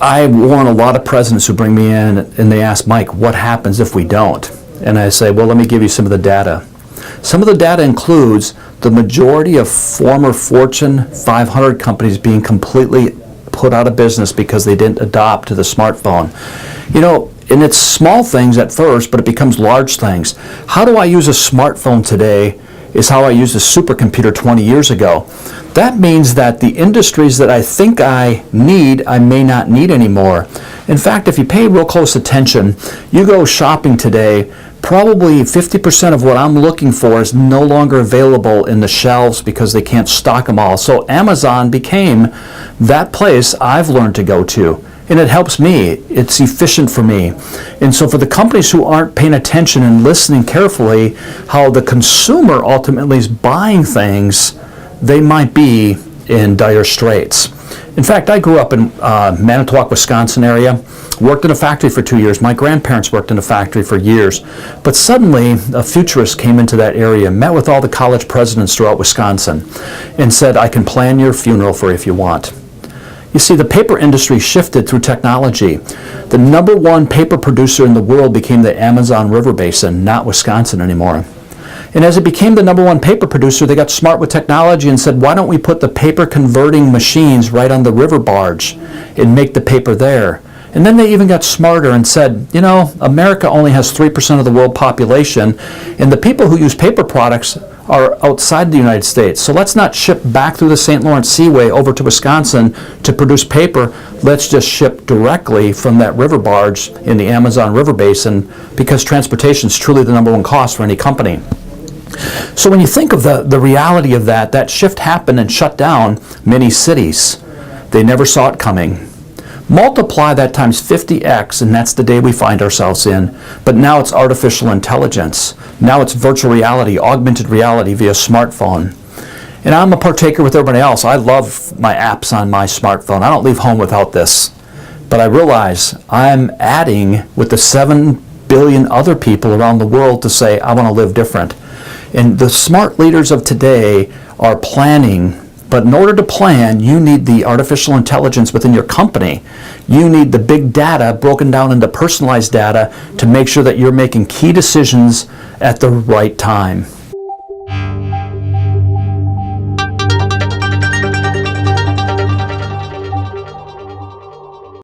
I warn a lot of presidents who bring me in and they ask, Mike, what happens if we don't? And I say, well, let me give you some of the data. Some of the data includes the majority of former Fortune 500 companies being completely put out of business because they didn't adopt to the smartphone. And it's small things at first, but it becomes large things. How do I use a smartphone today is how I used a supercomputer 20 years ago. That means that the industries that I think I need, I may not need anymore. In fact, if you pay real close attention, you go shopping today, probably 50% of what I'm looking for is no longer available in the shelves because they can't stock them all. So Amazon became that place I've learned to go to. And it helps me. It's efficient for me. And so for the companies who aren't paying attention and listening carefully how the consumer ultimately is buying things, they might be in dire straits. In fact, I grew up in Manitowoc, Wisconsin area, worked in a factory for 2 years. My grandparents worked in a factory for years. But suddenly, a futurist came into that area, met with all the college presidents throughout Wisconsin, and said, I can plan your funeral for you if you want. You see, the paper industry shifted through technology. The number one paper producer in the world became the Amazon River Basin, not Wisconsin anymore. And as it became the number one paper producer, they got smart with technology and said, why don't we put the paper converting machines right on the river barge and make the paper there? And then they even got smarter and said, America only has 3% of the world population, and the people who use paper products are outside the United States. So let's not ship back through the St. Lawrence Seaway over to Wisconsin to produce paper. Let's just ship directly from that river barge in the Amazon River Basin, because transportation is truly the number one cost for any company. So when you think of the reality of that shift happened and shut down many cities. They never saw it coming. Multiply that times 50x, and that's the day we find ourselves in. But now it's artificial intelligence. Now it's virtual reality, augmented reality via smartphone. And I'm a partaker with everybody else. I love my apps on my smartphone. I don't leave home without this. But I realize I'm adding with the 7 billion other people around the world to say, I want to live different. And the smart leaders of today are planning. But in order to plan, you need the artificial intelligence within your company. You need the big data broken down into personalized data to make sure that you're making key decisions at the right time.